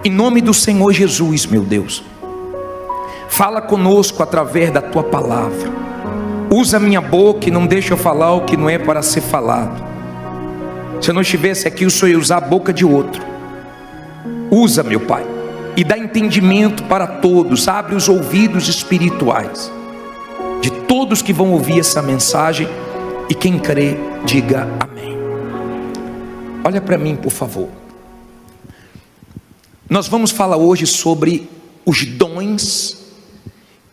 Em nome do Senhor Jesus, meu Deus, fala conosco através da tua palavra. Usa minha boca e não deixa eu falar o que não é para ser falado. Se eu não estivesse aqui, o Senhor ia usar a boca de outro. Usa, meu Pai, e dá entendimento para todos. Abre os ouvidos espirituais de todos que vão ouvir essa mensagem. E quem crê, diga amém. Olha para mim, por favor. Nós vamos falar hoje sobre os dons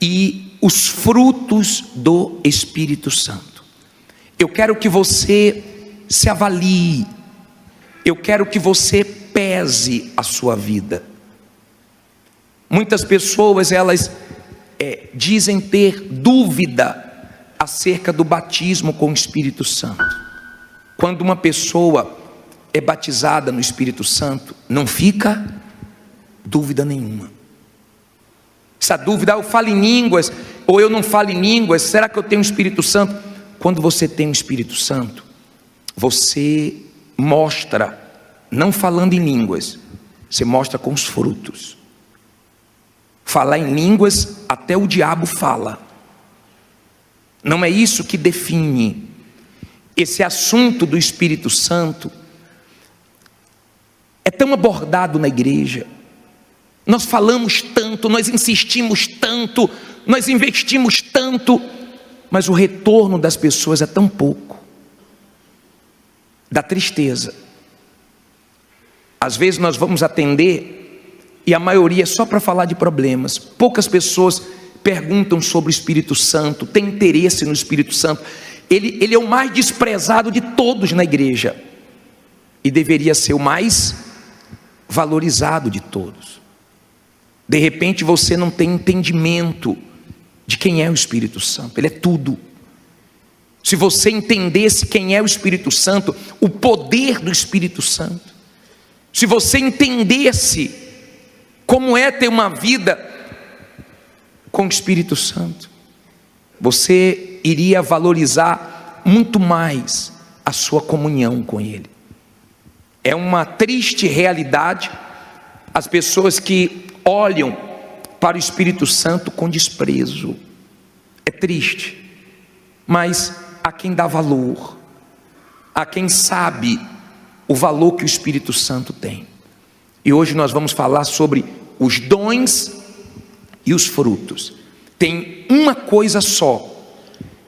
e os frutos do Espírito Santo. Eu quero que você se avalie. Eu quero que você pese a sua vida. Muitas pessoas, elas dizem ter dúvida acerca do batismo com o Espírito Santo. Quando uma pessoa é batizada no Espírito Santo, não fica dúvida nenhuma. Essa dúvida, eu falo em línguas ou eu não falo em línguas, será que eu tenho o Espírito Santo? Quando você tem o Espírito Santo, você mostra, não falando em línguas, você mostra com os frutos. Falar em línguas, até o diabo fala. Não é isso que define. Esse assunto do Espírito Santo é tão abordado na igreja. Nós falamos tanto, nós insistimos tanto, nós investimos tanto, mas o retorno das pessoas é tão pouco. Dá tristeza. Às vezes nós vamos atender e a maioria é só para falar de problemas. Poucas pessoas perguntam sobre o Espírito Santo, têm interesse no Espírito Santo. Ele é o mais desprezado de todos na igreja e deveria ser o mais valorizado de todos. De repente você não tem entendimento de quem é o Espírito Santo. Ele é tudo. Se você entendesse quem é o Espírito Santo, o poder do Espírito Santo, se você entendesse como é ter uma vida com o Espírito Santo, você iria valorizar muito mais a sua comunhão com Ele. É uma triste realidade as pessoas que olham para o Espírito Santo com desprezo. É triste, mas há quem dá valor, há quem sabe o valor que o Espírito Santo tem. E hoje nós vamos falar sobre os dons e os frutos. Tem uma coisa só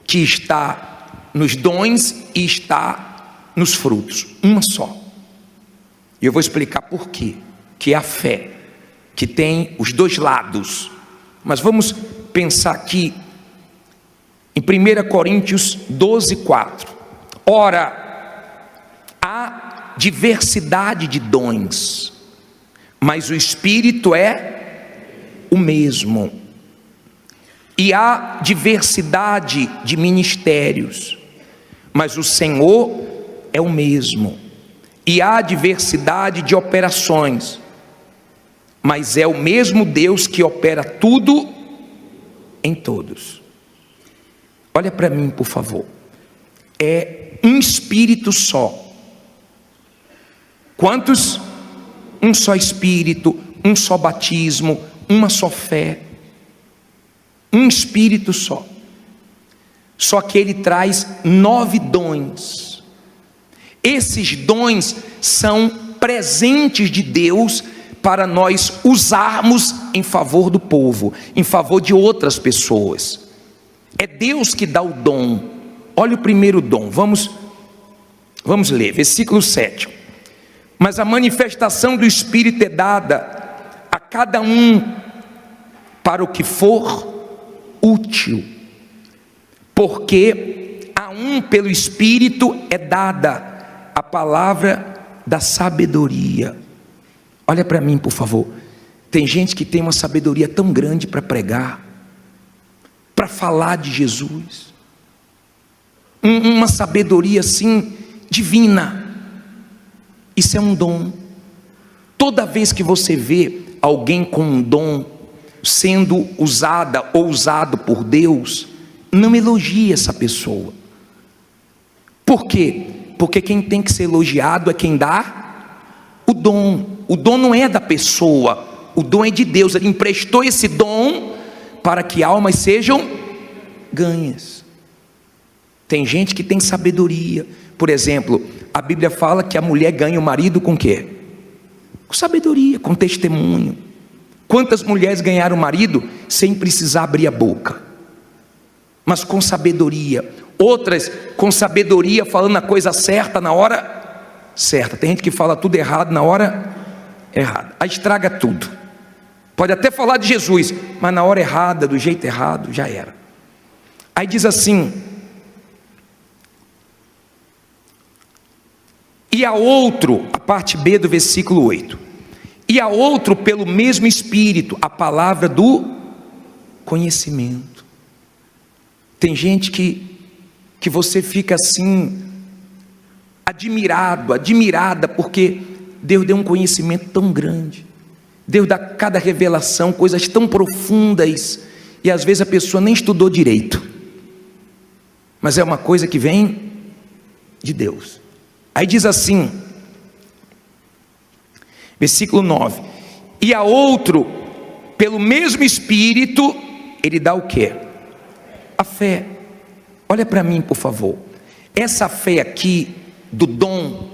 que está nos dons e está nos frutos, uma só. E eu vou explicar por quê. Que é a fé, que tem os dois lados. Mas vamos pensar aqui em 1 Coríntios 12, 4. Ora, há diversidade de dons, mas o Espírito é o mesmo. E há diversidade de ministérios, mas o Senhor é o mesmo. E há diversidade de operações, mas é o mesmo Deus que opera tudo em todos. Olha para mim, por favor. É um Espírito só. Quantos? Um só Espírito, um só batismo, uma só fé. Um Espírito só. Só que Ele traz 9 dons. Esses dons são presentes de Deus para nós usarmos em favor do povo, em favor de outras pessoas. É Deus que dá o dom. Olha o primeiro dom, vamos ler, versículo 7. Mas a manifestação do Espírito é dada a cada um para o que for útil, porque a um pelo Espírito é dada a palavra da sabedoria. Olha para mim, por favor. Tem gente que tem uma sabedoria tão grande para pregar, para falar de Jesus, uma sabedoria assim divina. Isso é um dom. Toda vez que você vê alguém com um dom sendo usada ou usado por Deus, não elogie essa pessoa. Por quê? Porque quem tem que ser elogiado é quem dá o dom. O dom não é da pessoa, o dom é de Deus. Ele emprestou esse dom para que almas sejam ganhas. Tem gente que tem sabedoria. Por exemplo, a Bíblia fala que a mulher ganha o marido com o quê? Com sabedoria, com testemunho. Quantas mulheres ganharam o marido sem precisar abrir a boca, mas com sabedoria? Outras com sabedoria, falando a coisa certa na hora certa. Tem gente que fala tudo errado na hora errada, aí estraga tudo. Pode até falar de Jesus, mas na hora errada, do jeito errado, já era. Aí diz assim: e a outro, a parte B do versículo 8, e a outro pelo mesmo Espírito, a palavra do conhecimento. Tem gente que você fica assim, admirada, porque Deus deu um conhecimento tão grande. Deus dá cada revelação, coisas tão profundas, e às vezes a pessoa nem estudou direito, mas é uma coisa que vem de Deus. Aí diz assim, versículo 9: e a outro, pelo mesmo Espírito, ele dá o quê? A fé. Olha para mim, por favor. Essa fé aqui, do dom,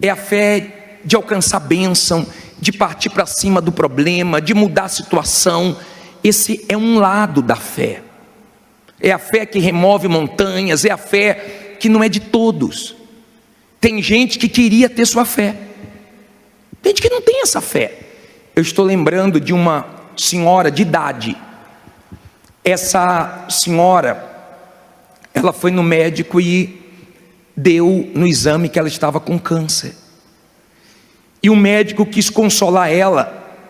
é a fé de alcançar bênção, de partir para cima do problema, de mudar a situação. Esse é um lado da fé. É a fé que remove montanhas, é a fé que não é de todos. Tem gente que queria ter sua fé, tem gente que não tem essa fé. Eu estou lembrando de uma senhora de idade. Essa senhora, ela foi no médico e deu no exame que ela estava com câncer. E o médico quis consolar ela.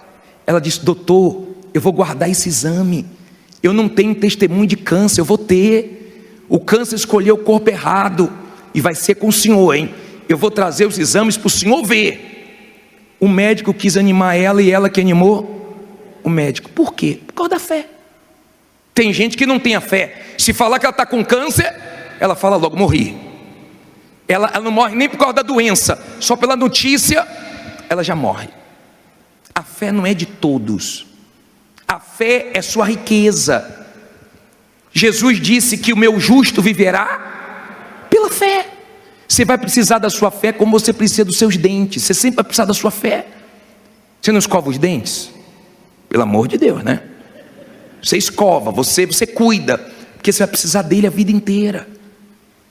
Ela disse: doutor, eu vou guardar esse exame, eu não tenho testemunho de câncer, eu vou ter. O câncer escolheu o corpo errado, e vai ser com o senhor, hein? Eu vou trazer os exames para o senhor ver. O médico quis animar ela, e ela que animou o médico. Por quê? Por causa da fé. Tem gente que não tem a fé. Se falar que ela está com câncer, ela fala logo: morri. Ela não morre nem por causa da doença, só pela notícia ela já morre. A fé não é de todos. A fé é sua riqueza. Jesus disse que o meu justo viverá pela fé. Você vai precisar da sua fé como você precisa dos seus dentes. Você sempre vai precisar da sua fé. Você não escova os dentes? Pelo amor de Deus, né? Você escova, você cuida, porque você vai precisar dele a vida inteira.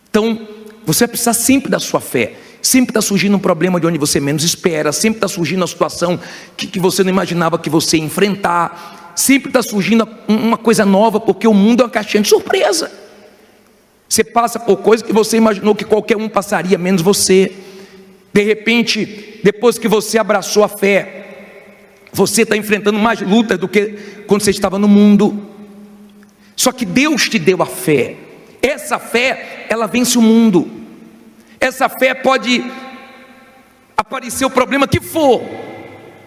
Então, você vai precisar sempre da sua fé. Sempre está surgindo um problema de onde você menos espera. Sempre está surgindo uma situação que você não imaginava que você ia enfrentar. Sempre está surgindo uma coisa nova, porque o mundo é uma caixinha de surpresa. Você passa por coisas que você imaginou que qualquer um passaria, menos você. De repente, depois que você abraçou a fé, você está enfrentando mais lutas do que quando você estava no mundo. Só que Deus te deu a fé. Essa fé, ela vence o mundo. Essa fé pode aparecer o problema que for,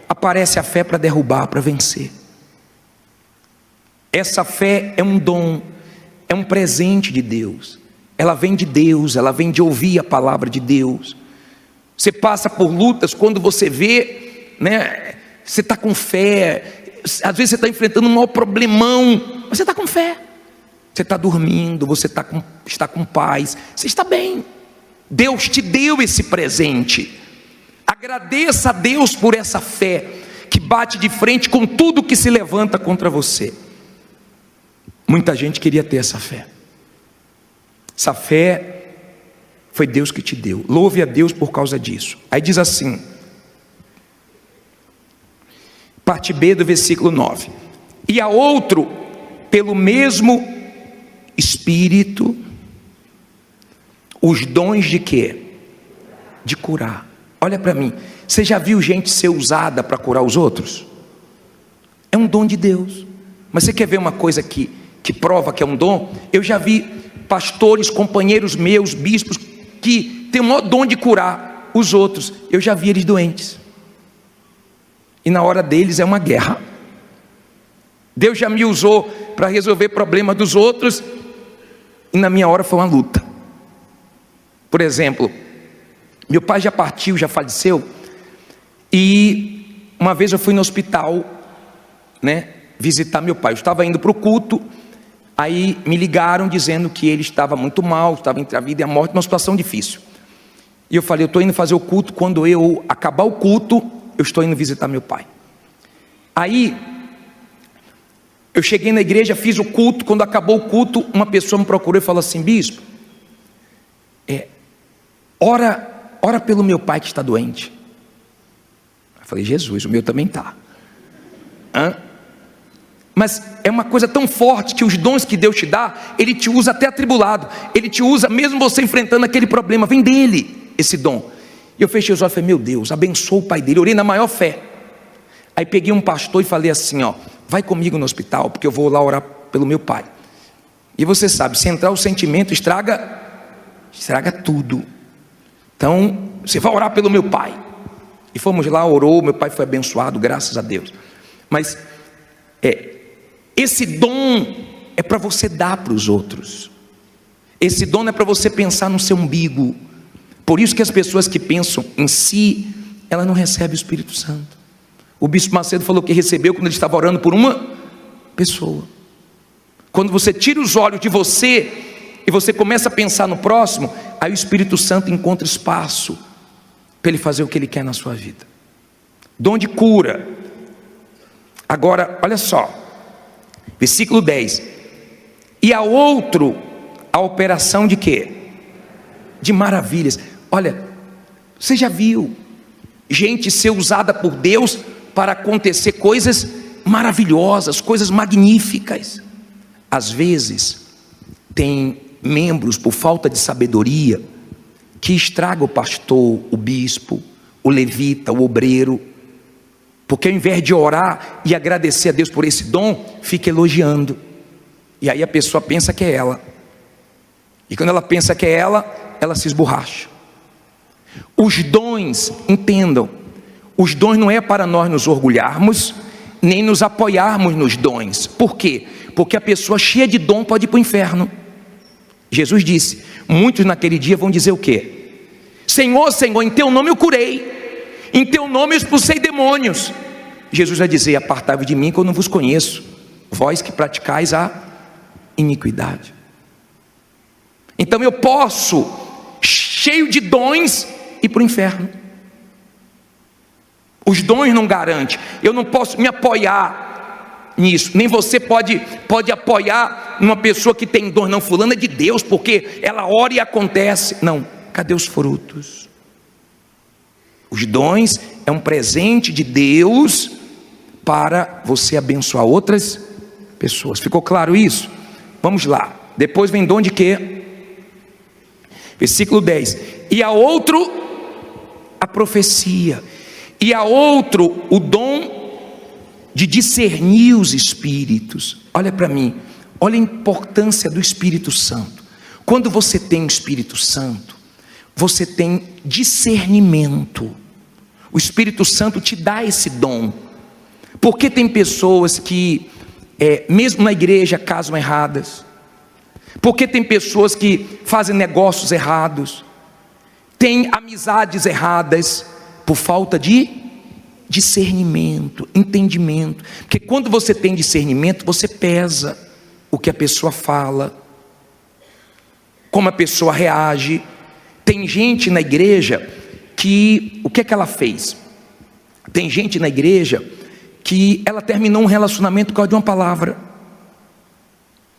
aparece a fé para derrubar, para vencer. Essa fé é um dom, é um presente de Deus. Ela vem de Deus, ela vem de ouvir a palavra de Deus. Você passa por lutas, quando você vê, né, você está com fé. Às vezes você está enfrentando um maior problemão, mas você está com fé. Você está dormindo, você está com paz, você está bem. Deus te deu esse presente. Agradeça a Deus por essa fé que bate de frente com tudo que se levanta contra você. Muita gente queria ter essa fé. Essa fé foi Deus que te deu. Louve a Deus por causa disso. Aí diz assim, parte B do versículo 9: e a outro, pelo mesmo Espírito, os dons de quê? De curar. Olha para mim, você já viu gente ser usada para curar os outros? É um dom de Deus. Mas você quer ver uma coisa que prova que é um dom? Eu já vi pastores, companheiros meus, bispos, que tem o maior dom de curar os outros. Eu já vi eles doentes, e na hora deles é uma guerra. Deus já me usou para resolver problemas dos outros, e na minha hora foi uma luta. Por exemplo, meu pai já partiu, já faleceu, E uma vez eu fui no hospital, né, visitar meu pai. Eu estava indo para o culto, aí me ligaram dizendo que ele estava muito mal, estava entre a vida e a morte, uma situação difícil. E eu falei, eu estou indo fazer o culto, quando eu acabar o culto, eu estou indo visitar meu pai. Aí, eu cheguei na igreja, fiz o culto, quando acabou o culto, uma pessoa me procurou e falou assim, bispo, ora pelo meu pai que está doente. Eu falei, Jesus, o meu também está. Mas é uma coisa tão forte que os dons que Deus te dá, Ele te usa até atribulado, Ele te usa mesmo você enfrentando aquele problema, vem dele esse dom. E eu fechei os olhos e falei, meu Deus, abençoa o pai dele, orei na maior fé. Aí peguei um pastor e falei assim, vai comigo no hospital, porque eu vou lá orar pelo meu pai. E você sabe, se entrar o sentimento, estraga tudo. Então, você vai orar pelo meu pai. E fomos lá, orou, meu pai foi abençoado, graças a Deus. Mas, esse dom é para você dar para os outros. Esse dom não é para você pensar no seu umbigo. Por isso que as pessoas que pensam em si, ela não recebe o Espírito Santo. O bispo Macedo falou que recebeu quando ele estava orando por uma pessoa. Quando você tira os olhos de você e você começa a pensar no próximo, aí o Espírito Santo encontra espaço para ele fazer o que ele quer na sua vida. Dom de cura. Agora, olha só, versículo 10. E a outro, a operação de quê? De maravilhas. Olha, você já viu gente ser usada por Deus para acontecer coisas maravilhosas, coisas magníficas. Às vezes, tem membros, por falta de sabedoria, que estraga o pastor, o bispo, o levita, o obreiro, porque ao invés de orar e agradecer a Deus por esse dom, fica elogiando, e aí a pessoa pensa que é ela, e quando ela pensa que é ela se esborracha. Os dons, entendam, os dons não é para nós nos orgulharmos, nem nos apoiarmos nos dons. Por quê? Porque a pessoa cheia de dom pode ir para o inferno. Jesus disse, muitos naquele dia vão dizer o quê? Senhor, Senhor, em teu nome eu curei, em teu nome eu expulsei demônios. Jesus vai dizer, apartai-vos de mim que eu não vos conheço, vós que praticais a iniquidade. Então eu posso, cheio de dons, ir para o inferno. Os dons não garantem, eu não posso me apoiar nisso, nem você pode apoiar numa pessoa que tem dons, não, fulano é de Deus, porque ela ora e acontece. Não, cadê os frutos? Os dons é um presente de Deus para você abençoar outras pessoas. Ficou claro isso? Vamos lá, depois vem dom de quê? Versículo 10. E a outro, a profecia. E a outro, o dom de discernir os espíritos. Olha para mim, olha a importância do Espírito Santo. Quando você tem o Espírito Santo, você tem discernimento. O Espírito Santo te dá esse dom. Porque tem pessoas que, mesmo na igreja, casam erradas. Porque tem pessoas que fazem negócios errados. Tem amizades erradas por falta de discernimento, entendimento. Porque quando você tem discernimento, você pesa o que a pessoa fala, como a pessoa reage. Tem gente na igreja que, o que é que ela fez? Tem gente na igreja que ela terminou um relacionamento por causa de uma palavra,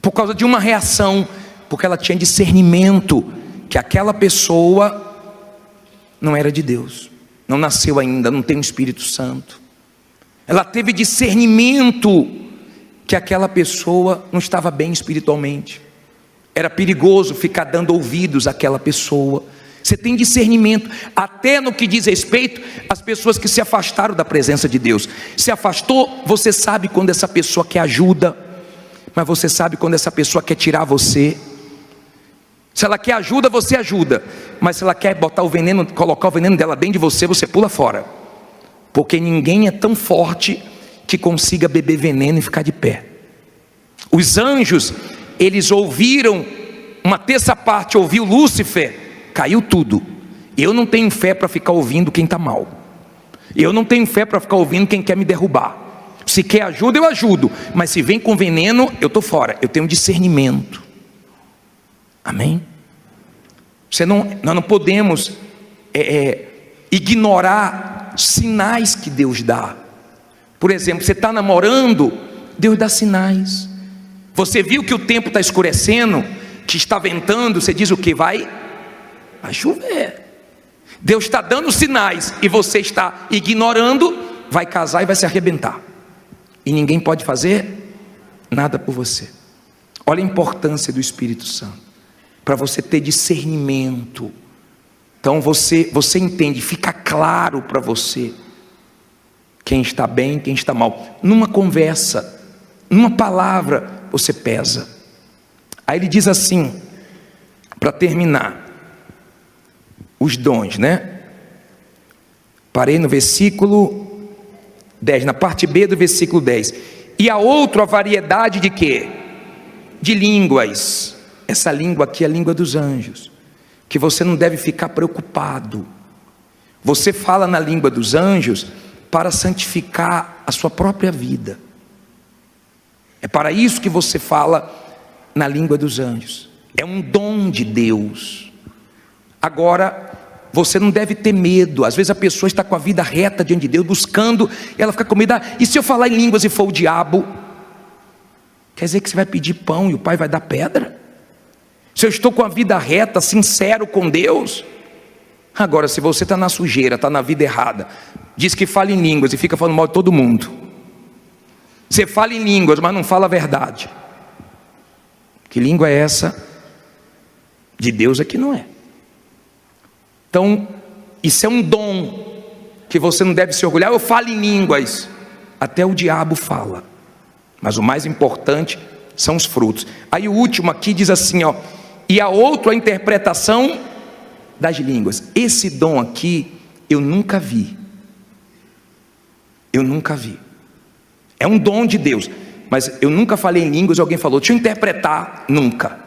por causa de uma reação, porque ela tinha discernimento que aquela pessoa não era de Deus, não nasceu ainda, não tem o Espírito Santo. Ela teve discernimento que aquela pessoa não estava bem espiritualmente, era perigoso ficar dando ouvidos àquela pessoa. Você tem discernimento, até no que diz respeito às pessoas que se afastaram da presença de Deus. Se afastou, você sabe quando essa pessoa quer ajuda, mas você sabe quando essa pessoa quer tirar você. Se ela quer ajuda, você ajuda, mas se ela quer botar o veneno, colocar o veneno dela dentro de você, você pula fora, porque ninguém é tão forte que consiga beber veneno e ficar de pé. Os anjos, eles ouviram, uma terça parte ouviu Lúcifer, caiu tudo. Eu não tenho fé para ficar ouvindo quem está mal. Eu não tenho fé para ficar ouvindo quem quer me derrubar. Se quer ajuda, eu ajudo, mas se vem com veneno, eu estou fora. Eu tenho discernimento. Amém? Nós não podemos ignorar sinais que Deus dá. Por exemplo, você está namorando, Deus dá sinais. Você viu que o tempo está escurecendo, que está ventando, você diz o que? Vai chover. Deus está dando sinais e você está ignorando, vai casar e vai se arrebentar. E ninguém pode fazer nada por você. Olha a importância do Espírito Santo, para você ter discernimento. Então você entende, fica claro para você quem está bem, quem está mal. Numa conversa, numa palavra, você pesa. Aí ele diz assim, para terminar, os dons, né? Parei no versículo 10, na parte B do versículo 10. E a outra, a variedade de quê? De línguas. Essa língua aqui é a língua dos anjos, que você não deve ficar preocupado. Você fala na língua dos anjos para santificar a sua própria vida. É para isso que você fala na língua dos anjos. É um dom de Deus. Agora, você não deve ter medo. Às vezes a pessoa está com a vida reta diante de Deus, buscando, e ela fica com medo. E se eu falar em línguas e for o diabo? Quer dizer que você vai pedir pão e o pai vai dar pedra? Se eu estou com a vida reta, sincero com Deus? Agora, se você está na sujeira, está na vida errada, diz que fala em línguas e fica falando mal de todo mundo. Você fala em línguas, mas não fala a verdade. Que língua é essa? De Deus é que não é. Então, isso é um dom que você não deve se orgulhar. Eu falo em línguas, até o diabo fala, mas o mais importante são os frutos. Aí o último aqui diz assim, ó, e a outra a interpretação das línguas. Esse dom aqui eu nunca vi. Eu nunca vi. É um dom de Deus, mas eu nunca falei em línguas e alguém falou, deixa eu interpretar. Nunca.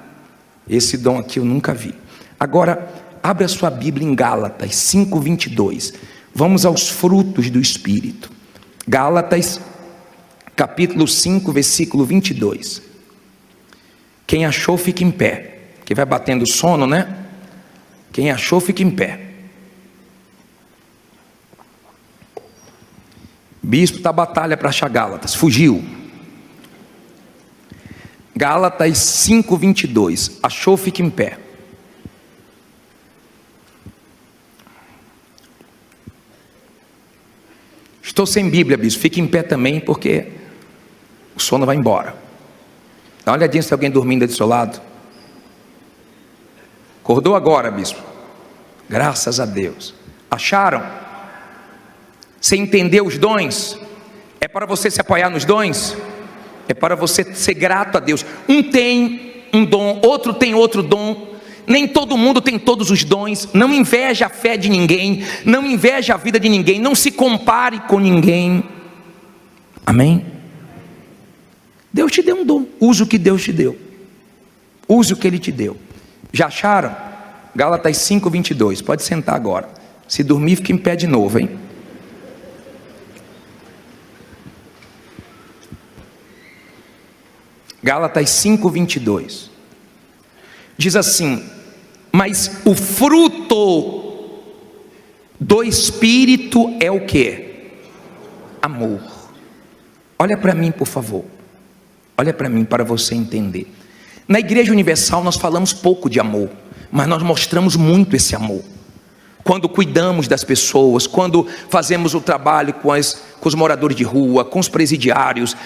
Esse dom aqui eu nunca vi. Agora, abre a sua Bíblia em Gálatas 5:22. Vamos aos frutos do Espírito. Gálatas, capítulo 5, versículo 22. Quem achou, fica em pé. Que vai batendo sono, né? Quem achou, fica em pé. Bispo está batalha para achar Gálatas, fugiu. Gálatas 5:22. Achou, fica em pé. Estou sem Bíblia, bispo. Fique em pé também, porque o sono vai embora. Dá uma olhadinha se tem alguém dormindo aí do seu lado. Acordou agora, bispo? Graças a Deus. Acharam? Você entendeu os dons? É para você se apoiar nos dons? É para você ser grato a Deus. Um tem um dom, outro tem outro dom. Nem todo mundo tem todos os dons. Não inveje a fé de ninguém, não inveje a vida de ninguém, não se compare com ninguém. Amém? Deus te deu um dom, use o que Deus te deu. Use o que Ele te deu. Já acharam? Gálatas 5:22. Pode sentar agora. Se dormir, fica em pé de novo, hein? Gálatas 5:22. Diz assim: mas o fruto do Espírito é o quê? Amor. Olha para mim, por favor. Olha para mim, para você entender. Na Igreja Universal nós falamos pouco de amor, mas nós mostramos muito esse amor. Quando cuidamos das pessoas, quando fazemos o trabalho com os moradores de rua, com os presidiários,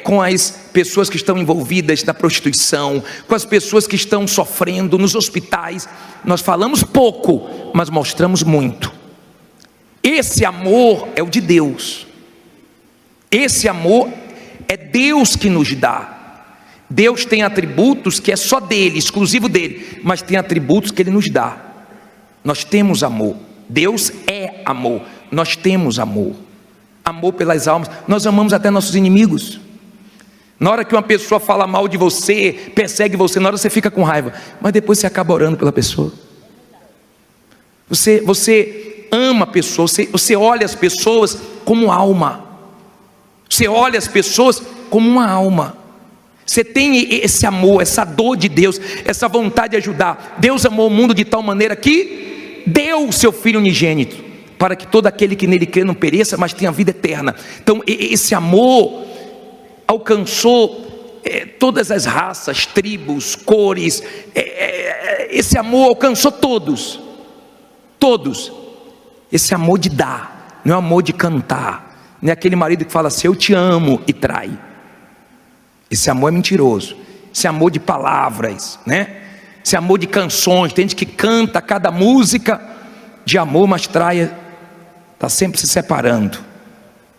com as pessoas que estão envolvidas na prostituição, com as pessoas que estão sofrendo nos hospitais, nós falamos pouco, mas mostramos muito. Esse amor é o de Deus. Esse amor é Deus que nos dá. Deus tem atributos que é só dele, exclusivo dele, mas tem atributos que ele nos dá. Nós temos amor. Deus é amor. Nós temos amor. Amor pelas almas. Nós amamos até nossos inimigos. Na hora que uma pessoa fala mal de você, persegue você, na hora você fica com raiva, mas depois você acaba orando pela pessoa. Você ama a pessoa, você olha as pessoas como alma. Você olha as pessoas como uma alma. Você tem esse amor, essa dor de Deus, essa vontade de ajudar. Deus amou o mundo de tal maneira que deu o seu Filho unigênito, para que todo aquele que nele crê não pereça, mas tenha vida eterna. Então esse amor alcançou todas as raças, tribos, cores. Esse amor alcançou todos. Todos. Esse amor de dar, não é amor de cantar. Não é aquele marido que fala assim, eu te amo, e trai. Esse amor é mentiroso. Esse amor de palavras, né? Esse amor de canções. Tem gente que canta cada música de amor, mas trai, está sempre se separando,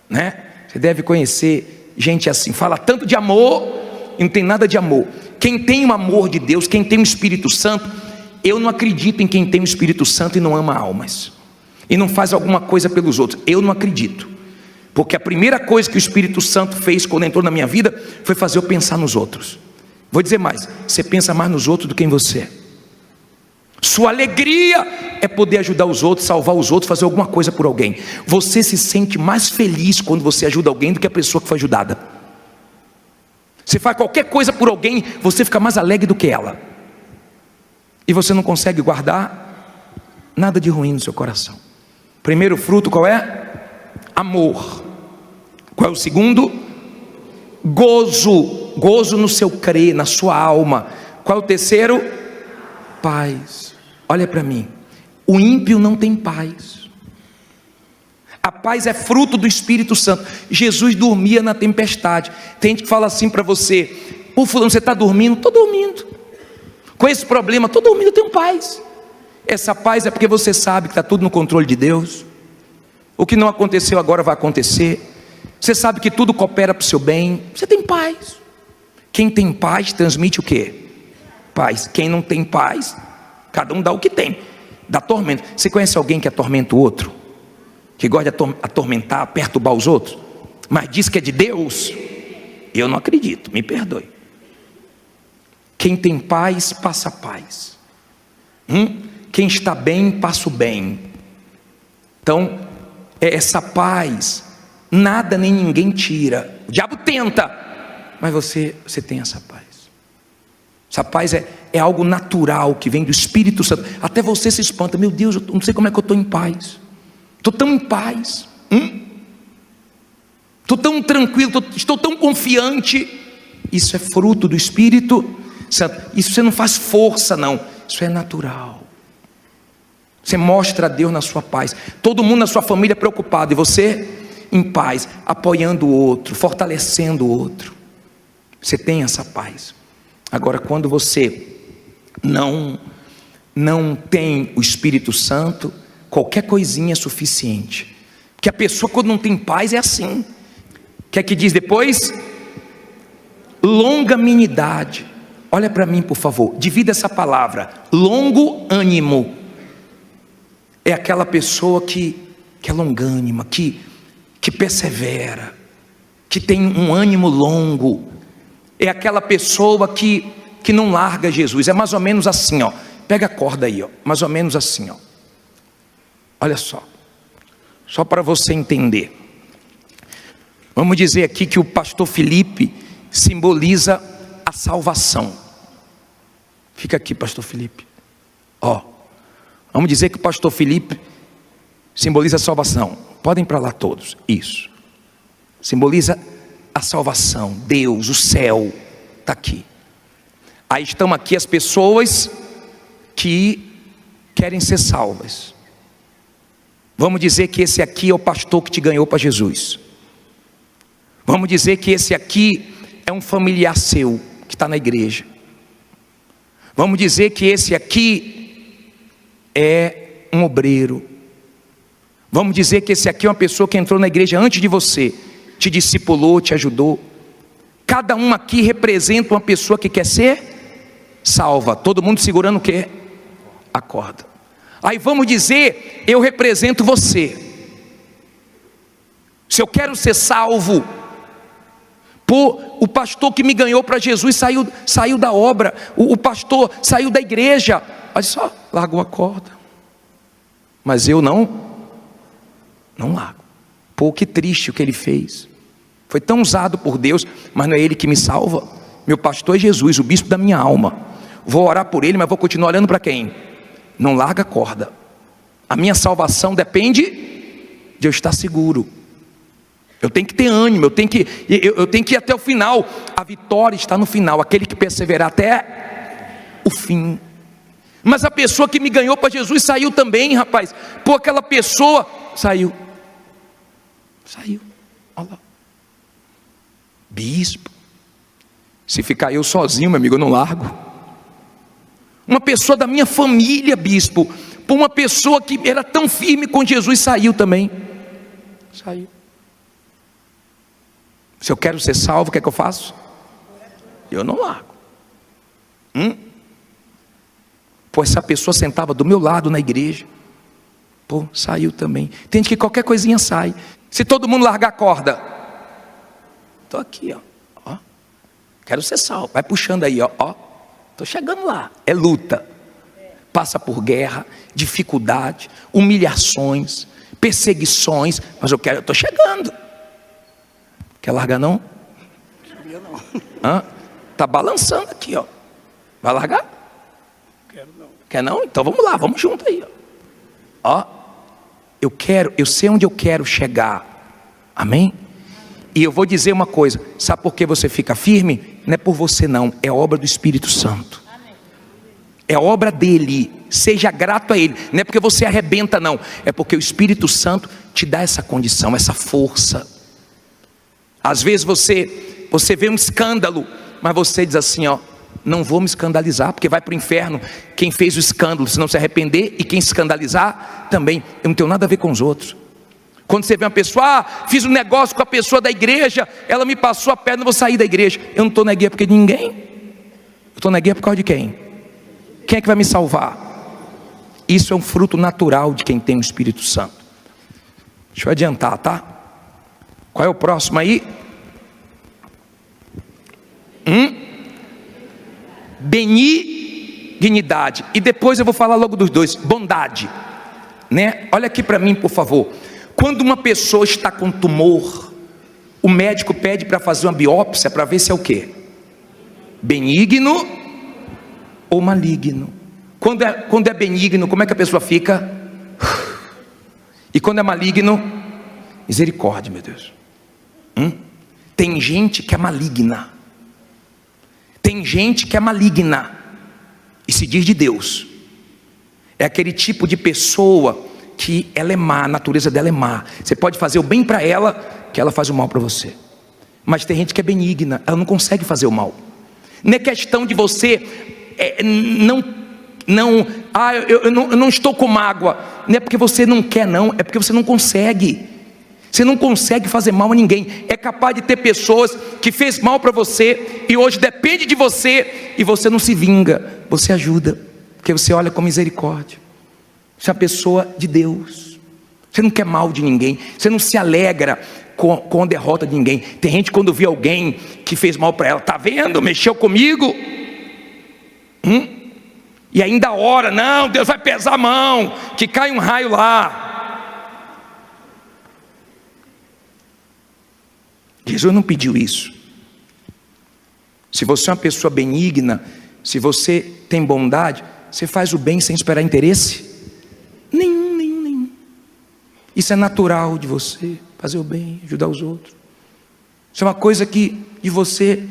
né? Você deve conhecer gente assim, fala tanto de amor e não tem nada de amor. Quem tem o amor de Deus, quem tem o Espírito Santo, eu não acredito em quem tem o Espírito Santo e não ama almas, e não faz alguma coisa pelos outros. Eu não acredito. Porque a primeira coisa que o Espírito Santo fez quando entrou na minha vida foi fazer eu pensar nos outros. Vou dizer mais, você pensa mais nos outros do que em você. Sua alegria é poder ajudar os outros, salvar os outros, fazer alguma coisa por alguém. Você se sente mais feliz quando você ajuda alguém do que a pessoa que foi ajudada. Você faz qualquer coisa por alguém, você fica mais alegre do que ela. E você não consegue guardar nada de ruim no seu coração. Primeiro fruto qual é? Amor. Qual é o segundo? Gozo. Gozo no seu crer, na sua alma. Qual é o terceiro? Paz. Olha para mim. O ímpio não tem paz. A paz é fruto do Espírito Santo. Jesus dormia na tempestade. Tem gente que fala assim para você: pô, fulano, você está dormindo? Estou dormindo. Com esse problema, estou dormindo, eu tenho paz. Essa paz é porque você sabe que está tudo no controle de Deus. O que não aconteceu agora vai acontecer. Você sabe que tudo coopera para o seu bem. Você tem paz. Quem tem paz transmite o quê? Paz. Quem não tem paz, cada um dá o que tem. Dá tormento. Você conhece alguém que atormenta o outro? Que gosta de atormentar, perturbar os outros? Mas diz que é de Deus? Eu não acredito, me perdoe. Quem tem paz, passa paz. Quem está bem, passa o bem. Então, essa paz, nada nem ninguém tira. O diabo tenta, mas você tem essa paz. Essa paz é algo natural que vem do Espírito Santo. Até você se espanta: meu Deus, eu não sei como é que eu estou em paz. Estou tão em paz. Estou tão tranquilo, estou tão confiante. Isso é fruto do Espírito Santo. Isso você não faz força, não. Isso é natural. Você mostra a Deus na sua paz. Todo mundo na sua família preocupado, e você em paz, apoiando o outro, fortalecendo o outro. Você tem essa paz. Agora, quando você não tem o Espírito Santo, qualquer coisinha é suficiente. Porque a pessoa, quando não tem paz, é assim. O que é que diz depois? Longanimidade. Olha para mim, por favor, divida essa palavra. Longo ânimo é aquela pessoa que é longânima, que persevera, que tem um ânimo longo. É aquela pessoa que não larga Jesus. É mais ou menos assim, ó. Pega a corda aí, ó. Mais ou menos assim, ó. Olha só para você entender. Vamos dizer aqui que o pastor Felipe simboliza a salvação. Fica aqui, pastor Felipe. Ó, vamos dizer que o pastor Felipe simboliza a salvação. Podem ir para lá todos. Isso. Simboliza a salvação. Deus, o céu, está aqui. Aí estão aqui as pessoas que querem ser salvas. Vamos dizer que esse aqui é o pastor que te ganhou para Jesus. Vamos dizer que esse aqui é um familiar seu que está na igreja. Vamos dizer que esse aqui é um obreiro. Vamos dizer que esse aqui é uma pessoa que entrou na igreja antes de você, te discipulou, te ajudou. Cada um aqui representa uma pessoa que quer ser salva. Todo mundo segurando o quê? A corda. Aí vamos dizer, eu represento você. Se eu quero ser salvo, o pastor que me ganhou para Jesus saiu da obra, o pastor saiu da igreja, olha só, largou a corda. Mas eu não Não largo. Pô, que triste o que ele fez. Foi tão usado por Deus, mas não é ele que me salva. Meu pastor é Jesus, o bispo da minha alma. Vou orar por ele, mas vou continuar olhando para quem? Não larga a corda. A minha salvação depende de eu estar seguro. Eu tenho que ter ânimo, eu tenho que ir até o final. A vitória está no final, aquele que perseverar até o fim. Mas a pessoa que me ganhou para Jesus saiu também, rapaz. Pô, aquela pessoa saiu. Olha lá. Bispo, se ficar eu sozinho, meu amigo, eu não largo. Uma pessoa da minha família, bispo, por uma pessoa que era tão firme com Jesus, saiu também. Saiu. Se eu quero ser salvo, o que é que eu faço? Eu não largo. Pô, essa pessoa sentava do meu lado na igreja. Pô, saiu também. Tem gente que qualquer coisinha sai. Se todo mundo largar a corda, estou aqui, ó. Quero ser salvo. Vai puxando aí, ó. Estou chegando lá. É luta. Passa por guerra, dificuldade, humilhações, perseguições. Mas eu estou chegando. Quer largar não? Não. Tá balançando aqui, ó. Vai largar? Quero não. Quer não? Então vamos lá, vamos junto aí, ó. Eu sei onde eu quero chegar. Amém? E eu vou dizer uma coisa, sabe por que você fica firme? Não é por você não, é obra do Espírito Santo. É obra dele, seja grato a ele. Não é porque você arrebenta não, é porque o Espírito Santo te dá essa condição, essa força. Às vezes você vê um escândalo, mas você diz assim, ó, não vou me escandalizar, porque vai para o inferno quem fez o escândalo, se não se arrepender, e quem se escandalizar também. Eu não tenho nada a ver com os outros. Quando você vê uma pessoa, fiz um negócio com a pessoa da igreja, ela me passou a perna, eu vou sair da igreja. Eu não estou na guerra porque de ninguém. Eu estou na guerra por causa de quem? Quem é que vai me salvar? Isso é um fruto natural de quem tem o Espírito Santo. Deixa eu adiantar, tá? Qual é o próximo aí? Benignidade. E depois eu vou falar logo dos dois. Bondade, né? Olha aqui para mim, por favor. Quando uma pessoa está com tumor, o médico pede para fazer uma biópsia para ver se é o quê? Benigno ou maligno. Quando é benigno, como é que a pessoa fica? E quando é maligno, misericórdia, meu Deus. Tem gente que é maligna. Tem gente que é maligna e se diz de Deus. É aquele tipo de pessoa que ela é má, a natureza dela é má. Você pode fazer o bem para ela, que ela faz o mal para você. Mas tem gente que é benigna, ela não consegue fazer o mal. Não é questão de você eu não estou com mágoa. Não é porque você não quer não, é porque você não consegue. Você não consegue fazer mal a ninguém. É capaz de ter pessoas que fez mal para você e hoje depende de você e você não se vinga, você ajuda, porque você olha com misericórdia. Você é uma pessoa de Deus. Você não quer mal de ninguém, você não se alegra com a derrota de ninguém. Tem gente quando vê alguém que fez mal para ela, tá vendo? Mexeu comigo. E ainda ora, não, Deus vai pesar a mão, que cai um raio lá. Jesus não pediu isso. Se você é uma pessoa benigna, se você tem bondade, você faz o bem sem esperar interesse nenhum. Isso é natural de você, fazer o bem, ajudar os outros. Isso é uma coisa que de você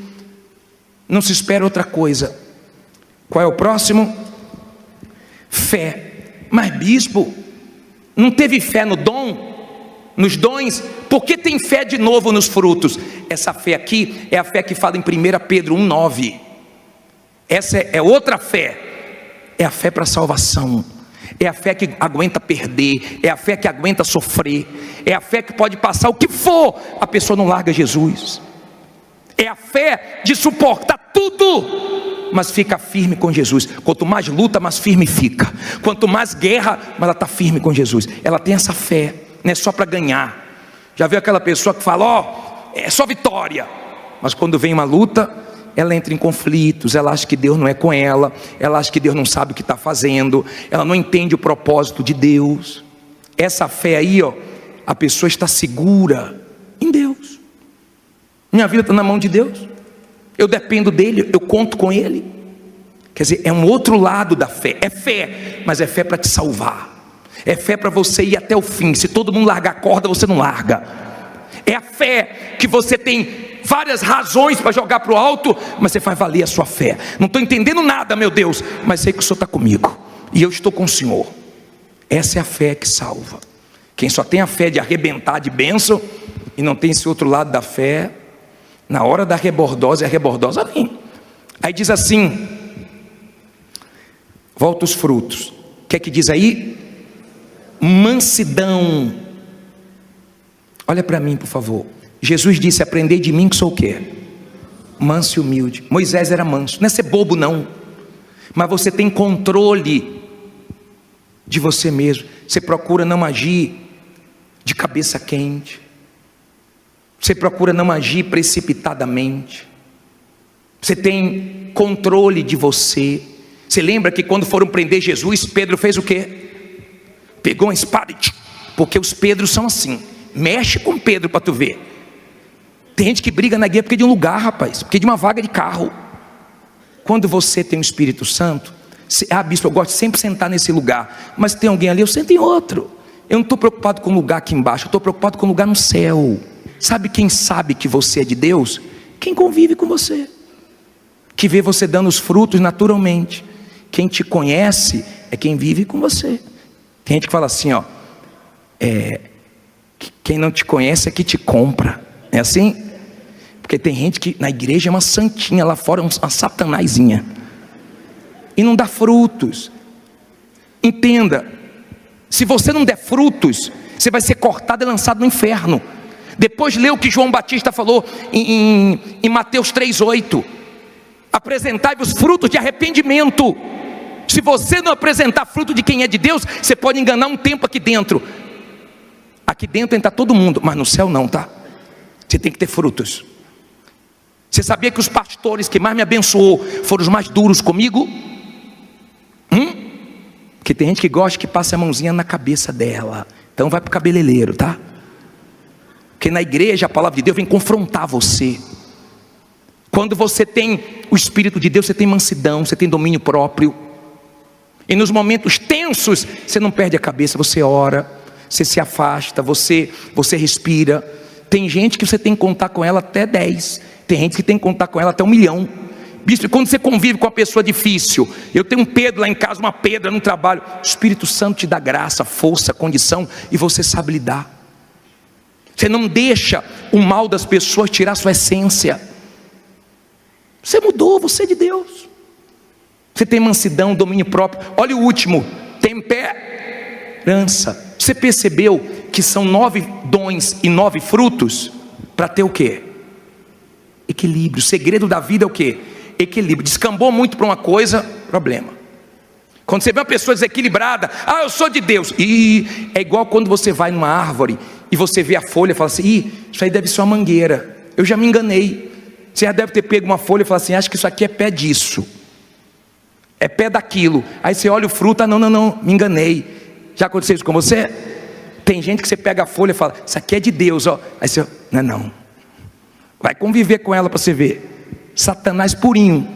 não se espera outra coisa. Qual é o próximo? Fé. Mas bispo, não teve fé no dom? Nos dons? Por que tem fé de novo nos frutos? Essa fé aqui é a fé que fala em 1 Pedro 1,9. Essa é outra fé. É a fé para a salvação. É a fé que aguenta perder. É a fé que aguenta sofrer. É a fé que pode passar o que for, a pessoa não larga Jesus. É a fé de suportar tudo, mas fica firme com Jesus. Quanto mais luta, mais firme fica. Quanto mais guerra, mas ela está firme com Jesus. Ela tem essa fé. Não é só para ganhar. Já viu aquela pessoa que fala, é só vitória, mas quando vem uma luta, ela entra em conflitos, ela acha que Deus não é com ela, ela acha que Deus não sabe o que está fazendo, ela não entende o propósito de Deus. Essa fé aí, A pessoa está segura em Deus. Minha vida está na mão de Deus. Eu dependo dele, eu conto com ele. Quer dizer, é um outro lado da fé. É fé, mas é fé para te salvar. É fé para você ir até o fim. Se todo mundo largar a corda, você não larga. É a fé que você tem várias razões para jogar para o alto, mas você faz valer a sua fé. Não estou entendendo nada, meu Deus, mas sei que o Senhor está comigo e eu estou com o Senhor. Essa é a fé que salva. Quem só tem a fé de arrebentar de bênção e não tem esse outro lado da fé, na hora da rebordosa, a rebordosa vem. Aí diz assim, volta os frutos. O que é que diz aí? Mansidão. Olha para mim, por favor. Jesus disse: aprendei de mim que sou o quê? Manso e humilde. Moisés era manso. Não é ser bobo não, mas você tem controle de você mesmo. Você procura não agir de cabeça quente. Você procura não agir precipitadamente. Você tem controle de você. Você lembra que quando foram prender Jesus, Pedro fez o quê? Pegou uma espada e... porque os Pedros são assim. Mexe com Pedro para tu ver. Tem gente que briga na guerra porque de um lugar, rapaz, porque de uma vaga de carro. Quando você tem o Espírito Santo, bispo, eu gosto de sempre sentar nesse lugar, mas tem alguém ali, eu sento em outro. Eu não estou preocupado com o lugar aqui embaixo, eu estou preocupado com o lugar no céu. Sabe quem sabe que você é de Deus? Quem convive com você, que vê você dando os frutos naturalmente. Quem te conhece é quem vive com você. Tem gente que fala assim, ó, quem não te conhece é que te compra. É assim? Porque tem gente que na igreja é uma santinha, lá fora é uma satanazinha e não dá frutos. Entenda, se você não der frutos, você vai ser cortado e lançado no inferno. Depois lê o que João Batista falou em Mateus 3,8: apresentai-vos frutos de arrependimento. Se você não apresentar fruto de quem é de Deus, você pode enganar um tempo aqui dentro. Aqui dentro entra todo mundo, mas no céu não, tá? Você tem que ter frutos. Você sabia que os pastores que mais me abençoou foram os mais duros comigo? Porque tem gente que gosta que passe a mãozinha na cabeça dela. Então vai para o cabeleireiro, tá? Porque na igreja a palavra de Deus vem confrontar você. Quando você tem o Espírito de Deus, você tem mansidão, você tem domínio próprio. E nos momentos tensos, você não perde a cabeça, você ora, você se afasta, você respira. Tem gente que você tem que contar com ela até 10. Tem gente que tem que contar com ela até 1 milhão. Bispo, quando você convive com uma pessoa difícil, eu tenho um Pedro lá em casa, uma Pedra no trabalho, o Espírito Santo te dá graça, força, condição, e você sabe lidar. Você não deixa o mal das pessoas tirar sua essência. Você mudou, você é de Deus. Você tem mansidão, domínio próprio. Olha o último, temperança. Você percebeu que são 9 dons e 9 frutos para ter o quê? Equilíbrio. O segredo da vida é o quê? Equilíbrio. Descambou muito para uma coisa, problema. Quando você vê uma pessoa desequilibrada, eu sou de Deus, e é igual quando você vai numa árvore e você vê a folha e fala assim, isso aí deve ser uma mangueira, eu já me enganei. Você já deve ter pego uma folha e fala assim, acho que isso aqui é pé disso, é pé daquilo. Aí você olha o fruto, não, me enganei. Já aconteceu isso com você? Tem gente que você pega a folha e fala, isso aqui é de Deus, ó. Aí você, não. Vai conviver com ela para você ver. Satanás purinho.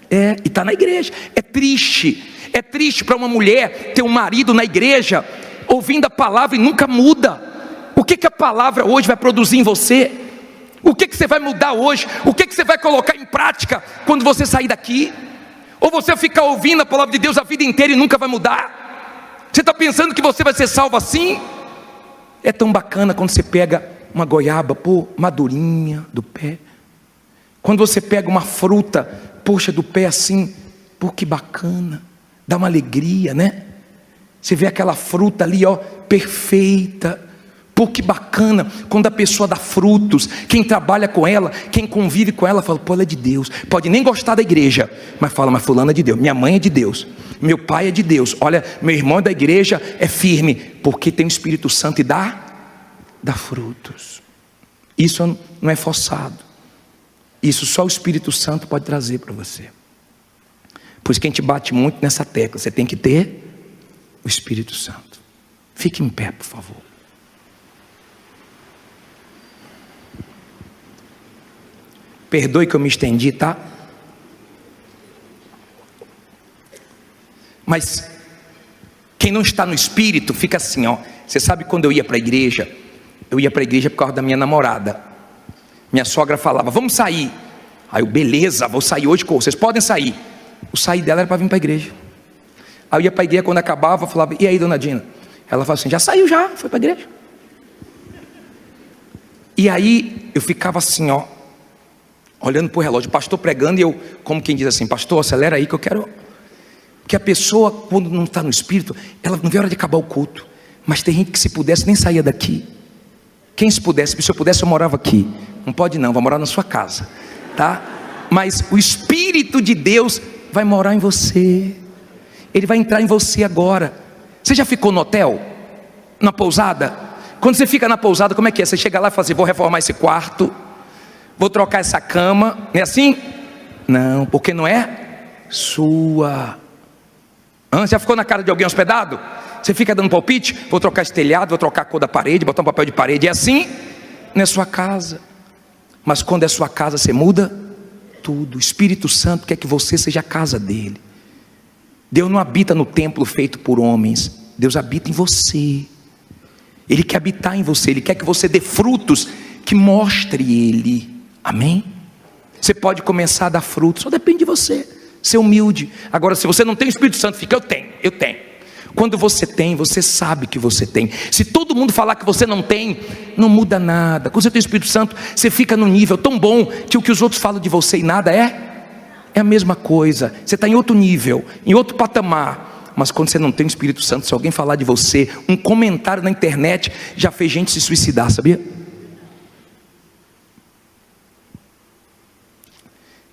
E está na igreja. É triste para uma mulher ter um marido na igreja, ouvindo a palavra e nunca muda. O que a palavra hoje vai produzir em você? O que você vai mudar hoje? O que você vai colocar em prática quando você sair daqui? Ou você ficar ouvindo a palavra de Deus a vida inteira e nunca vai mudar? Você está pensando que você vai ser salvo assim? É tão bacana quando você pega uma goiaba, madurinha do pé. Quando você pega uma fruta, poxa, do pé assim, que bacana, dá uma alegria, né? Você vê aquela fruta ali, perfeita, que bacana. Quando a pessoa dá frutos, quem trabalha com ela, quem convive com ela, fala, ela é de Deus. Pode nem gostar da igreja, mas fala, mas fulano é de Deus, minha mãe é de Deus, meu pai é de Deus, olha, meu irmão é da igreja, é firme, porque tem o Espírito Santo e dá frutos. Isso não é forçado. Isso só o Espírito Santo pode trazer para você. Por isso que a gente bate muito nessa tecla. Você tem que ter o Espírito Santo. Fique em pé, por favor. Perdoe que eu me estendi, tá? Mas quem não está no espírito fica assim, ó. Você sabe, quando eu ia para a igreja, por causa da minha namorada. Minha sogra falava, vamos sair. Aí eu, beleza, vou sair hoje, vocês podem sair. O sair dela era para vir para a igreja. Aí eu ia para a igreja, quando acabava, eu falava, e aí, dona Dina? Ela falava assim, já saiu já, foi para a igreja. E aí eu ficava assim, ó, olhando para o relógio, o pastor pregando, e eu, como quem diz assim, pastor, acelera aí que eu quero. Porque a pessoa, quando não está no espírito, ela não vê a hora de acabar o culto. Mas tem gente que, se pudesse, nem saía daqui. Quem se eu pudesse, eu morava aqui. Não pode não, vou morar na sua casa, tá? Mas o Espírito de Deus vai morar em você. Ele vai entrar em você agora. Você já ficou no hotel? Na pousada? Quando você fica na pousada, como é que é? Você chega lá e fala assim, vou reformar esse quarto, vou trocar essa cama. Não é assim? Não, porque não é sua. Já ficou na cara de alguém hospedado? Você fica dando palpite? Vou trocar esse telhado, vou trocar a cor da parede, botar um papel de parede. É assim? Não é sua casa. Mas quando é sua casa, você muda tudo. O Espírito Santo quer que você seja a casa dele. Deus não habita no templo feito por homens. Deus habita em você. Ele quer habitar em você. Ele quer que você dê frutos que mostre ele. Amém? Você pode começar a dar frutos, só depende de você. Ser humilde. Agora, se você não tem o Espírito Santo, fica, eu tenho. Quando você tem, você sabe que você tem. Se todo mundo falar que você não tem, não muda nada. Quando você tem o Espírito Santo, você fica num nível tão bom que o que os outros falam de você e nada é a mesma coisa. Você está em outro nível, em outro patamar. Mas quando você não tem o Espírito Santo, se alguém falar de você, um comentário na internet já fez gente se suicidar, sabia?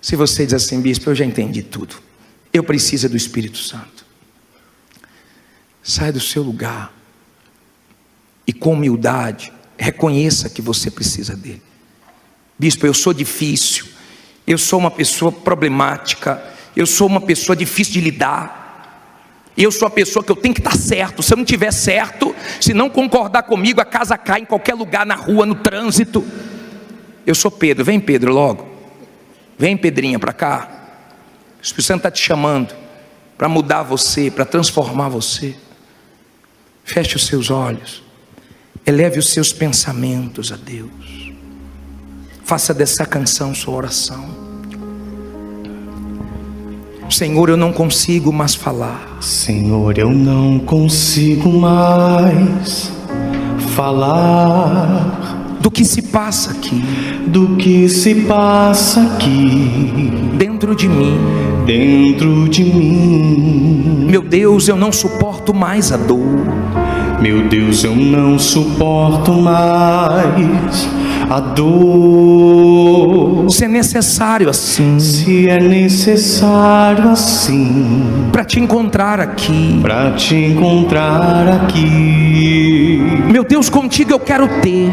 Se você diz assim, bispo, eu já entendi tudo, eu preciso do Espírito Santo. Saia do seu lugar e, com humildade, reconheça que você precisa dele. Bispo, eu sou difícil, eu sou uma pessoa problemática, eu sou uma pessoa difícil de lidar, eu sou a pessoa que eu tenho que estar certo. Se eu não estiver certo, se não concordar comigo, a casa cai em qualquer lugar, na rua, no trânsito. Eu sou Pedro, vem Pedro logo. Vem Pedrinha para cá. O Espírito Santo está te chamando para mudar você, para transformar você. Feche os seus olhos, eleve os seus pensamentos a Deus. Faça dessa canção sua oração. Senhor, eu não consigo mais falar. Senhor, eu não consigo mais falar do que se passa aqui, do que se passa aqui dentro de mim. Dentro de mim. Meu Deus, eu não suporto mais a dor. Meu Deus, eu não suporto mais a dor. Se é necessário assim, se é necessário assim, para te encontrar aqui, para te encontrar aqui. Meu Deus, contigo eu quero ter.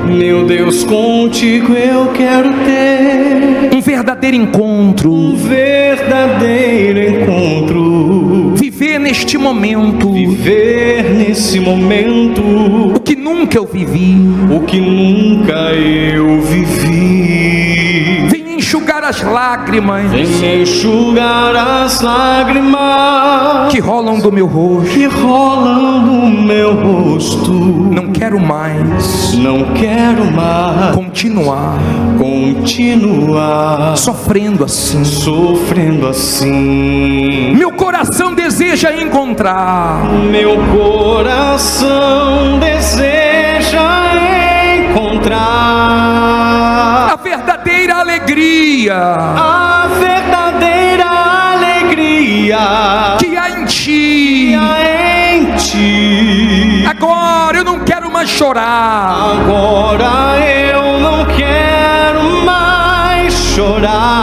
Meu Deus, contigo eu quero ter um verdadeiro encontro. Um verdadeiro encontro. Viver neste momento. Viver nesse momento. O que nunca eu vivi. O que nunca eu vivi. Vem enxugar as lágrimas. Vem enxugar as lágrimas que rolam do meu rosto. Que rolam do meu rosto. Não quero mais. Não quero mais continuar sofrendo assim. Sofrendo assim. Meu coração deseja encontrar. Meu coração deseja encontrar a verdadeira alegria. A verdadeira alegria que há em ti. Agora eu não quero mais chorar. Agora eu não quero mais chorar.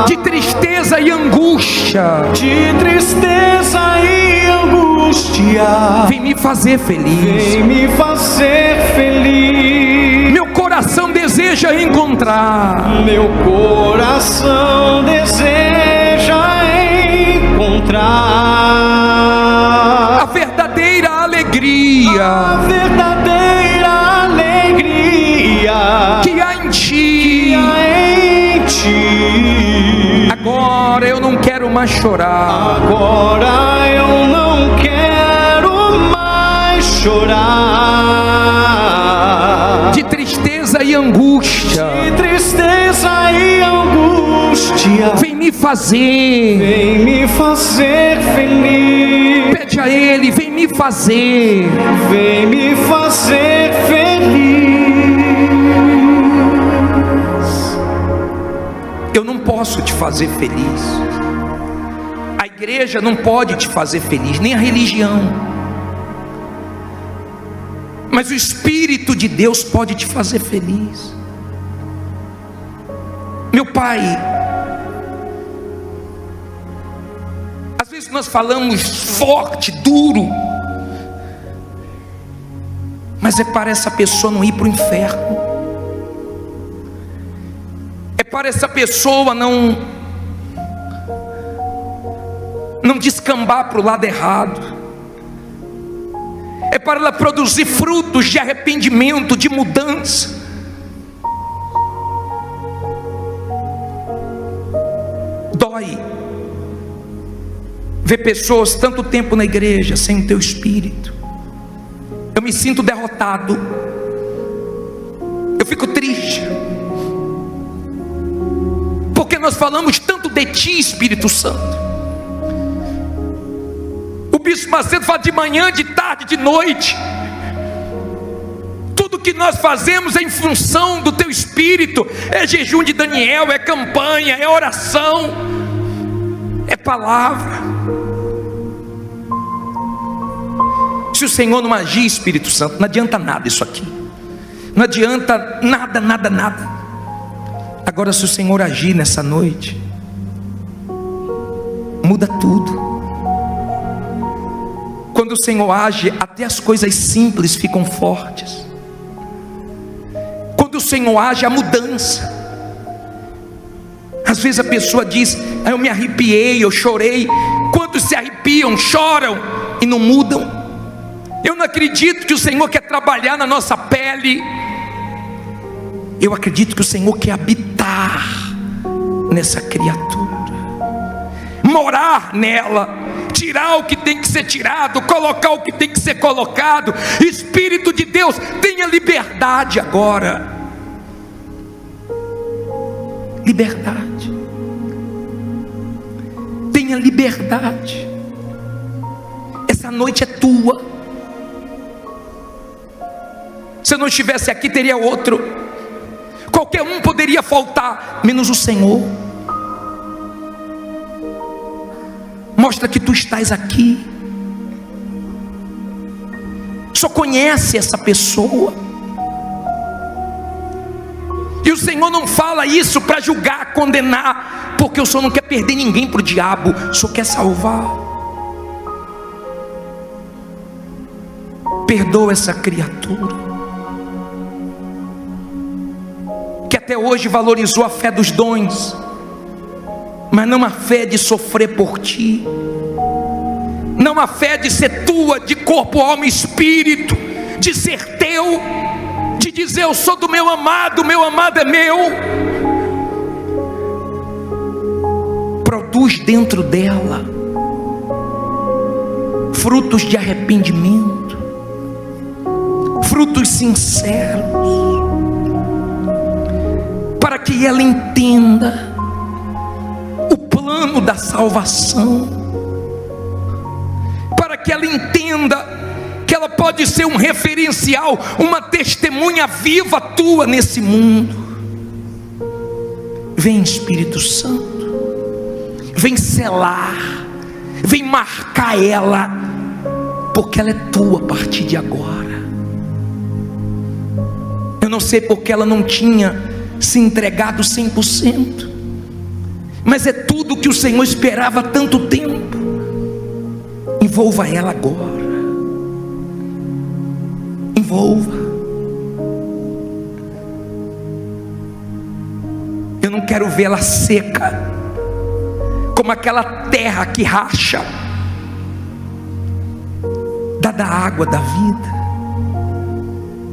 De tristeza e angústia. De tristeza e angústia. Vem me fazer feliz. Vem me fazer feliz. Meu coração deseja encontrar. Meu coração deseja encontrar a verdadeira alegria. A verdadeira alegria que há em ti. mais chorar. Agora eu não quero mais chorar. De tristeza e angústia. De tristeza e angústia. Vem me fazer. Vem me fazer feliz. Pede a Ele, vem me fazer. Vem me fazer feliz. Eu não posso te fazer feliz. A igreja não pode te fazer feliz, nem a religião. Mas o Espírito de Deus pode te fazer feliz. Meu Pai, às vezes nós falamos forte, duro, mas é para essa pessoa não ir para o inferno. É para essa pessoa não descambar para o lado errado. É para ela produzir frutos de arrependimento, de mudança. Dói ver pessoas tanto tempo na igreja sem o teu Espírito. Eu me sinto derrotado. Eu fico triste. Porque nós falamos tanto de Ti, Espírito Santo. O Bispo Macedo fala de manhã, de tarde, de noite. Tudo que nós fazemos é em função do Teu Espírito. É jejum de Daniel, é campanha, é oração, é palavra. Se o Senhor não agir, Espírito Santo, não adianta nada isso aqui. Não adianta nada, nada, nada. Agora, se o Senhor agir nessa noite, muda tudo. Quando o Senhor age, até as coisas simples ficam fortes. Quando o Senhor age, há mudança. Às vezes a pessoa diz: eu me arrepiei, eu chorei. Quantos se arrepiam, choram e não mudam? Eu não acredito que o Senhor quer trabalhar na nossa pele. Eu acredito que o Senhor quer habitar nessa criatura, morar nela, tirar o que tem que ser tirado, colocar o que tem que ser colocado. Espírito de Deus, tenha liberdade agora. Liberdade. Tenha liberdade. Essa noite é tua. Se eu não estivesse aqui, teria outro. Qualquer um poderia faltar, menos o Senhor. Mostra que tu estás aqui. Só conhece essa pessoa. E o Senhor não fala isso para julgar, condenar, porque o Senhor não quer perder ninguém para o diabo, o Senhor quer salvar. Perdoa essa criatura que até hoje valorizou a fé dos dons, mas não a fé de sofrer por ti, não a fé de ser tua, de corpo, alma e espírito, de ser teu, de dizer: eu sou do meu amado é meu. Produz dentro dela frutos de arrependimento, frutos sinceros, para que ela entenda o plano da salvação, para que ela entenda que ela pode ser um referencial, uma testemunha viva tua nesse mundo. Vem, Espírito Santo, vem selar, vem marcar ela, porque ela é tua a partir de agora. Eu não sei porque ela não tinha se entregado 100%, mas é tudo que o Senhor esperava há tanto tempo. Envolva ela agora, envolva. Eu não quero vê-la seca, como aquela terra que racha, dá da água da vida,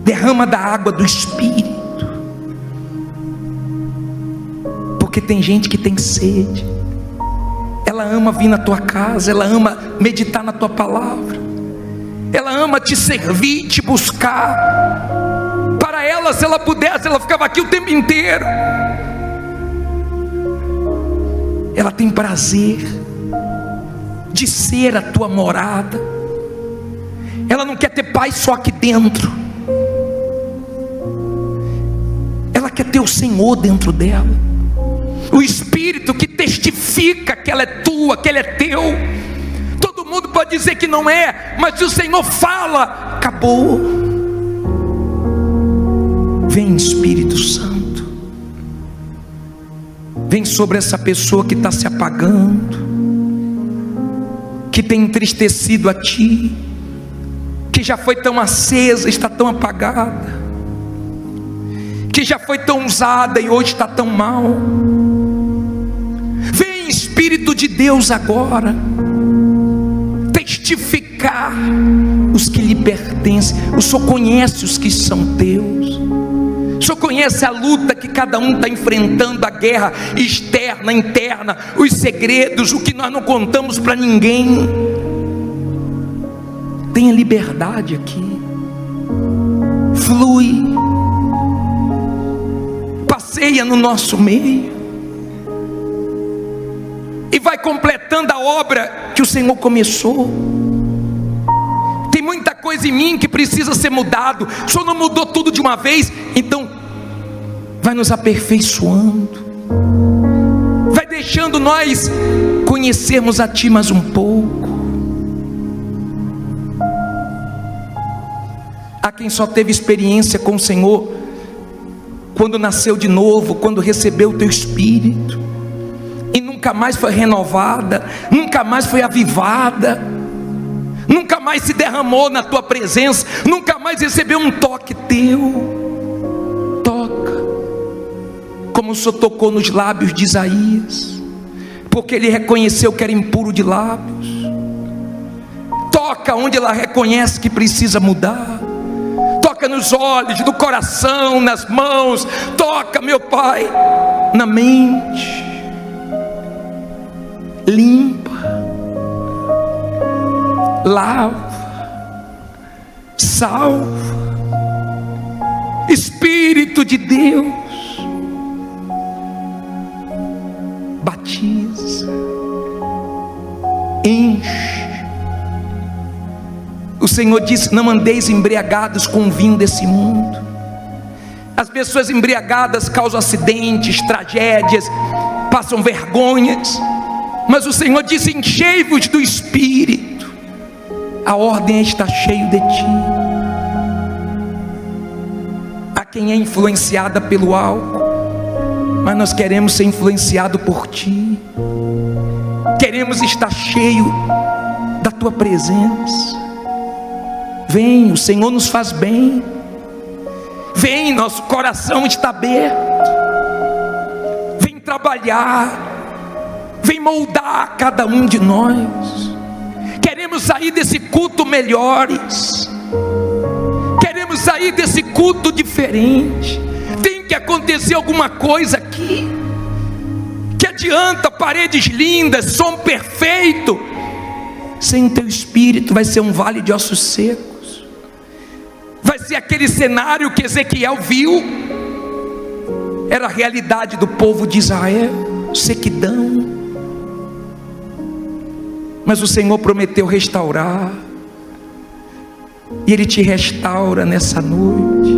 derrama da água do Espírito. Porque tem gente que tem sede, ela ama vir na tua casa, ela ama meditar na tua palavra, ela ama te servir, te buscar. Para ela, se ela pudesse, ela ficava aqui o tempo inteiro. Ela tem prazer de ser a tua morada. Ela não quer ter paz só aqui dentro, ela quer ter o Senhor dentro dela, o Espírito que testifica que ela é tua, que ele é teu. Todo mundo pode dizer que não é, mas se o Senhor fala, acabou. Vem, Espírito Santo, vem sobre essa pessoa que está se apagando, que tem entristecido a ti, que já foi tão acesa, está tão apagada, que já foi tão usada e hoje está tão mal. Vem, Espírito de Deus, agora testificar os que lhe pertencem. O Senhor conhece os que são teus, o Senhor conhece a luta que cada um está enfrentando, a guerra externa, interna, os segredos, o que nós não contamos para ninguém. Tenha liberdade aqui, flui, passeia no nosso meio e vai completando a obra que o Senhor começou. Tem muita coisa em mim que precisa ser mudado. O Senhor não mudou tudo de uma vez, então vai nos aperfeiçoando, vai deixando nós conhecermos a Ti mais um pouco. Há quem só teve experiência com o Senhor quando nasceu de novo, quando recebeu o Teu Espírito, e nunca mais foi renovada, nunca mais foi avivada, nunca mais se derramou na Tua presença, nunca mais recebeu um toque Teu. Toca, como o Senhor tocou nos lábios de Isaías, porque ele reconheceu que era impuro de lábios. Toca onde ela reconhece que precisa mudar. Toca nos olhos, no coração, nas mãos. Toca, meu Pai, na mente. Limpa, lava, salva. Espírito de Deus, batiza, enche. O Senhor disse: não andeis embriagados com o vinho desse mundo. As pessoas embriagadas causam acidentes, tragédias, passam vergonhas. Mas o Senhor disse: enchei-vos do Espírito. A ordem é estar cheio de Ti. Há quem é influenciada pelo álcool, mas nós queremos ser influenciados por Ti. Queremos estar cheio da Tua presença. Vem, o Senhor nos faz bem. Vem, nosso coração está aberto. Vem trabalhar, vem moldar cada um de nós. Queremos sair desse culto melhores, queremos sair desse culto diferente. Tem que acontecer alguma coisa aqui. Que adianta paredes lindas, som perfeito, sem o Teu Espírito vai ser um vale de ossos secos. Vai ser aquele cenário que Ezequiel viu, era a realidade do povo de Israel, sequidão. Mas o Senhor prometeu restaurar, e Ele te restaura nessa noite.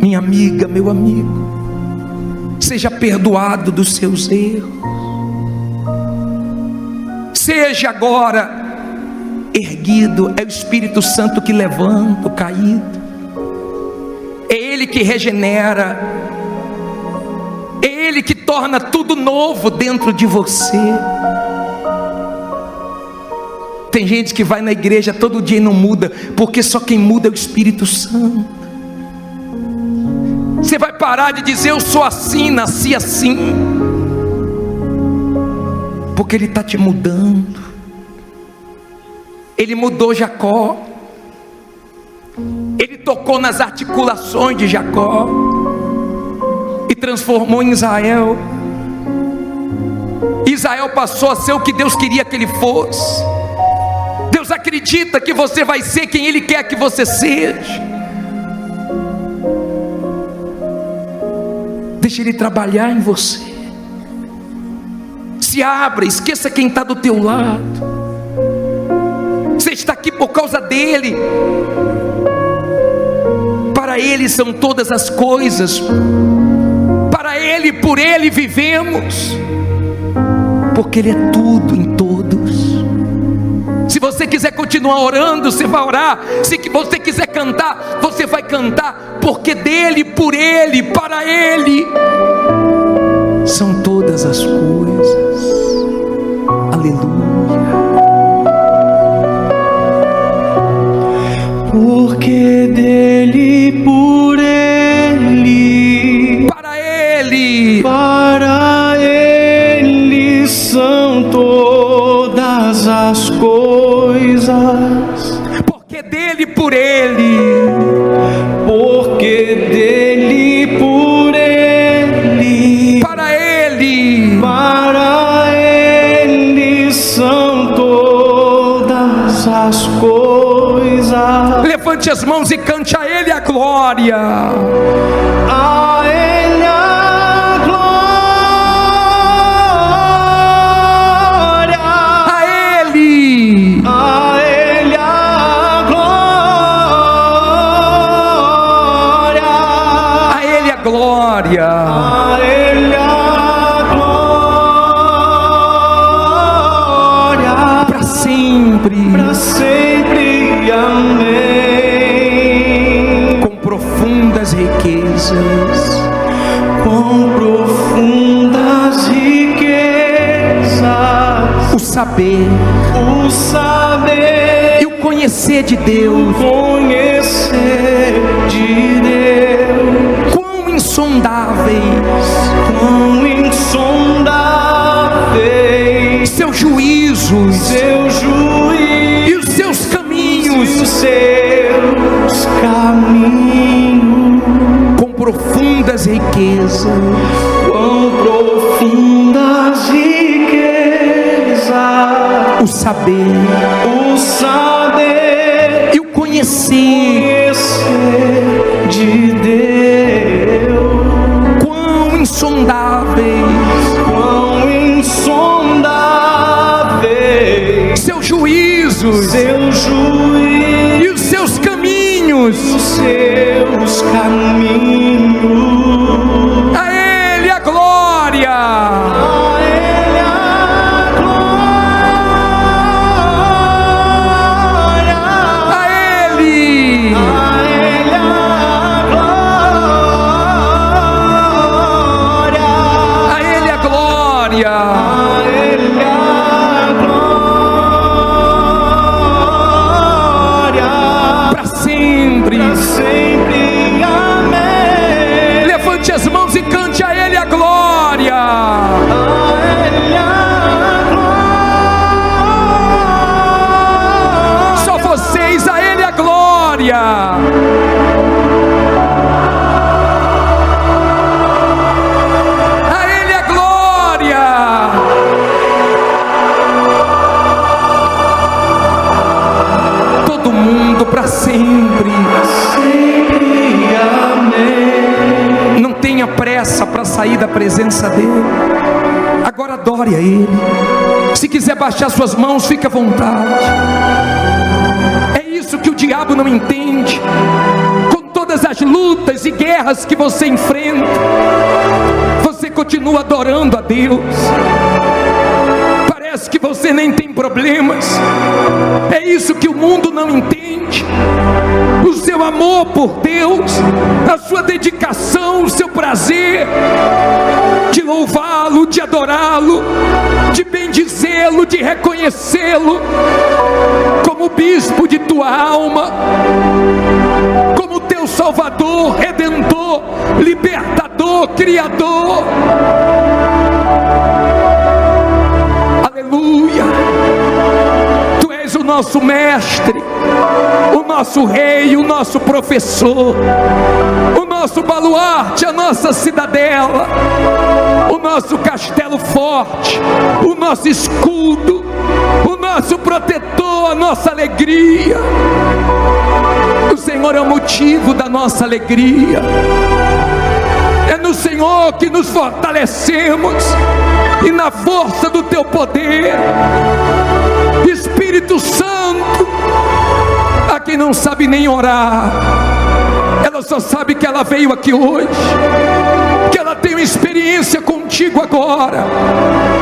Minha amiga, meu amigo, seja perdoado dos seus erros. Seja agora erguido. É o Espírito Santo que levanta o caído, é Ele que regenera, é Ele que torna tudo novo dentro de você. Tem gente que vai na igreja todo dia e não muda, porque só quem muda é o Espírito Santo. Você vai parar de dizer: eu sou assim, nasci assim, porque Ele está te mudando. Ele mudou Jacó, Ele tocou nas articulações de Jacó e transformou em Israel. Israel passou a ser o que Deus queria que ele fosse. Deus acredita que você vai ser quem Ele quer que você seja. Deixa Ele trabalhar em você. Se abra, esqueça quem está do teu lado. Você está aqui por causa dEle. Para Ele são todas as coisas. Para Ele, por Ele vivemos. Porque Ele é tudo em todos. Se você quiser continuar orando, você vai orar. Se você quiser cantar, você vai cantar. Porque dele, por Ele, para Ele são todas as coisas. Aleluia. Porque dele, por Ele, para Ele são todas as coisas. Porque dele, por Ele, porque dele, por Ele, para Ele são todas as coisas. Levante as mãos e cante a Ele a glória. A Ele a glória. A Ele. A Ele a glória. A Ele a glória. A Ele a glória. Para sempre. Para sempre, amém. Com profundas riquezas. Com profundas riquezas, O saber o saber e o conhecer de Deus. conhecer de Deus. Quão insondáveis Quão insondáveis seus juízos seu juízo e os seus e caminhos. os seus caminhos. Com profundas riquezas. Quão profundas riquezas, O saber o saber e o conhecer. conhecer de Deus. Quão insondáveis Quão insondáveis seus juízos seu juízo e os seus caminhos. e os seus caminhos. A Ele a glória. A Ele a glória. A Ele. A Ele a glória. A Ele a glória. A Ele a glória. Para sempre. Para sempre, amém. Levante as mãos e cante a Ele a glória. A Ele a glória. Só vocês, a Ele a glória. A Ele a glória. Todo mundo para sempre. Sempre, amém. Não tenha pressa para sair da presença dEle. Agora adore a Ele. Se quiser baixar suas mãos, fique à vontade. É isso que o diabo não entende. Com todas as lutas e guerras que você enfrenta, você continua adorando a Deus. Parece que você nem tem problemas. É isso que o mundo não entende. O seu amor por Deus, a sua dedicação, o seu prazer de louvá-lo, de adorá-lo, de bendizê-lo, de reconhecê-lo como bispo de tua alma, como teu Salvador, Redentor, Libertador, Criador. Aleluia. Tu és o nosso Mestre, o nosso rei, o nosso professor, o nosso baluarte, a nossa cidadela, o nosso castelo forte, o nosso escudo, o nosso protetor, a nossa alegria. O Senhor é o motivo da nossa alegria. É no Senhor que nos fortalecemos, e na força do teu poder. Espírito Santo, a quem não sabe nem orar, ela só sabe que ela veio aqui hoje, que ela tem uma experiência contigo agora.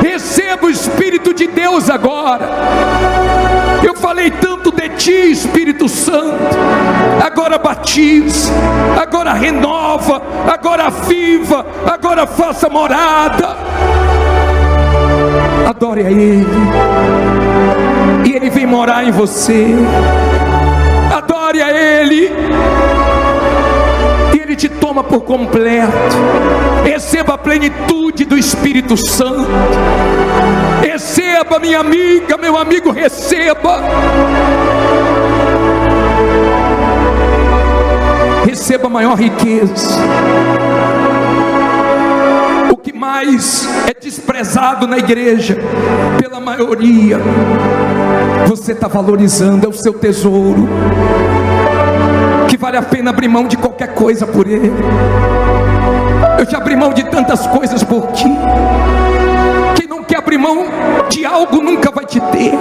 Receba o Espírito de Deus agora. Eu falei tanto de ti, Espírito Santo. Agora batize, agora renova, agora aviva, agora faça morada. Adore a Ele, e Ele vem morar em você. Adore a Ele, e Ele te toma por completo. Receba a plenitude do Espírito Santo. Receba, minha amiga, meu amigo, receba. Receba a maior riqueza. O que mais é desprezado na igreja pela maioria, você está valorizando. É o seu tesouro, que vale a pena abrir mão de qualquer coisa por ele. Eu já abri mão de tantas coisas por ti. Quem não quer abrir mão de algo nunca vai te ter.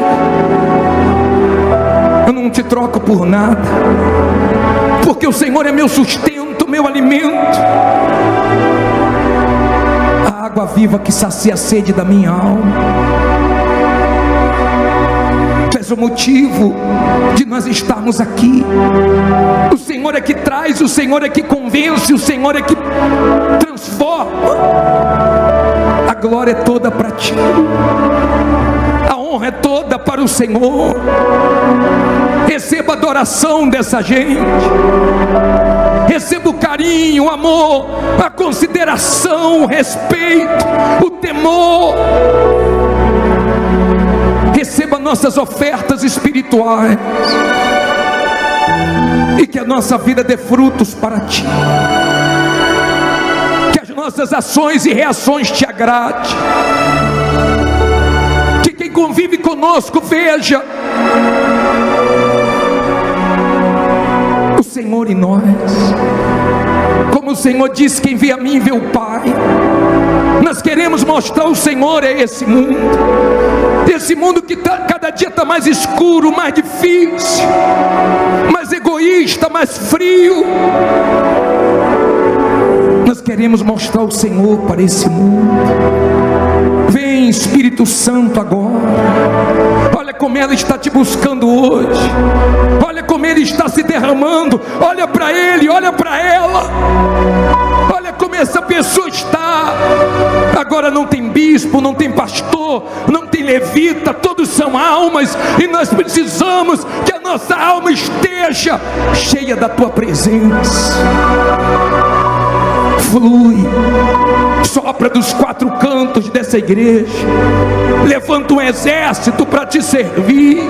Eu não te troco por nada, porque o Senhor é meu sustento, meu alimento, a água viva que sacia a sede da minha alma. Tu és o motivo de nós estarmos aqui. O Senhor é que traz, o Senhor é que convence, o Senhor é que transforma. A glória é toda para ti, a honra é toda para o Senhor. Receba a adoração dessa gente, receba o carinho, o amor, a consideração, o respeito, o temor. Receba nossas ofertas espirituais, e que a nossa vida dê frutos para ti, que as nossas ações e reações te agrade, que quem convive conosco veja o Senhor em nós. Como o Senhor disse: quem vê a mim vê o Pai. Nós queremos mostrar o Senhor a esse mundo que cada dia está mais escuro, mais difícil, mais egoísta, mais frio. Nós queremos mostrar o Senhor para esse mundo. Vem, Espírito Santo, agora. Olha como ela está te buscando hoje. Olha como Ele está se derramando. Olha para Ele, olha para ela. Olha como essa pessoa está. Agora não tem bispo, não tem pastor, não tem levita, todos são almas, e nós precisamos que a nossa alma esteja cheia da tua presença. Flui, sopra dos quatro cantos dessa igreja, levanta um exército para te servir.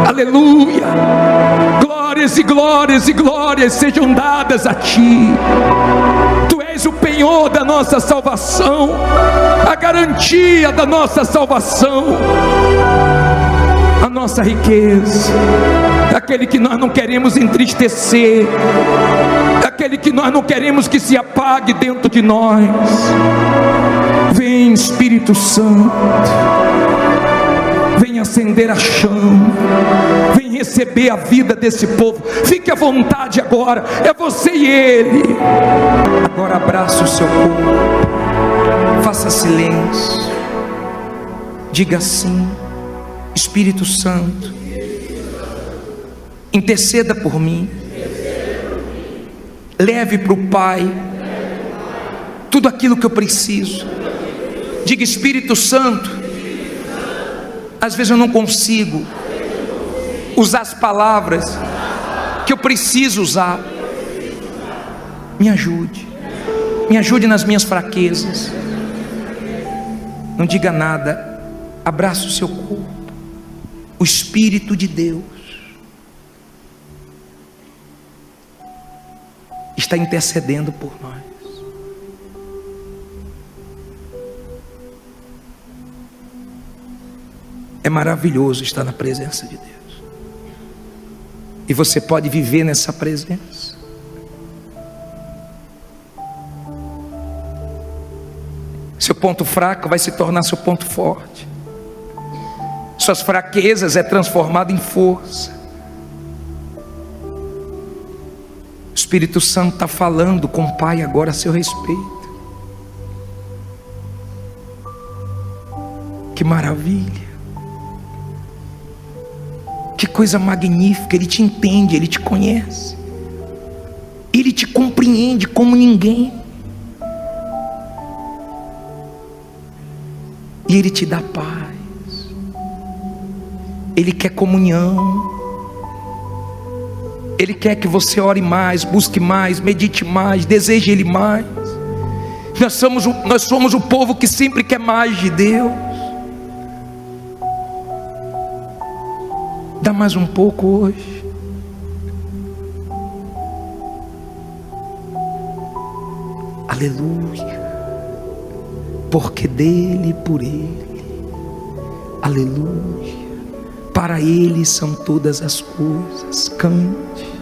Aleluia. Glórias e glórias e glórias sejam dadas a ti. Tu és o penhor da nossa salvação, a garantia da nossa salvação, a nossa riqueza, aquele que nós não queremos entristecer, aquele que nós não queremos que se apague dentro de nós. Vem, Espírito Santo, vem acender a chama, vem receber a vida desse povo. Fique à vontade agora, é você e Ele. Agora abraça o seu corpo, faça silêncio, diga assim: Espírito Santo, interceda por mim, leve para o Pai tudo aquilo que eu preciso. Diga: Espírito Santo, às vezes eu não consigo usar as palavras que eu preciso usar. Me ajude nas minhas fraquezas. Não diga nada, abraça o seu corpo. O Espírito de Deus está intercedendo por nós. É maravilhoso estar na presença de Deus. E você pode viver nessa presença. Seu ponto fraco vai se tornar seu ponto forte. Suas fraquezas é transformado em força. O Espírito Santo está falando com o Pai agora a seu respeito. Que maravilha. Que coisa magnífica. Ele te entende, Ele te conhece, Ele te compreende como ninguém, e Ele te dá paz. Ele quer comunhão. Ele quer que você ore mais, busque mais, medite mais, deseje Ele mais. Nós somos o povo que sempre quer mais de Deus. Dá mais um pouco hoje. Aleluia. Porque dele, por Ele, aleluia. Para Ele são todas as coisas. Cante.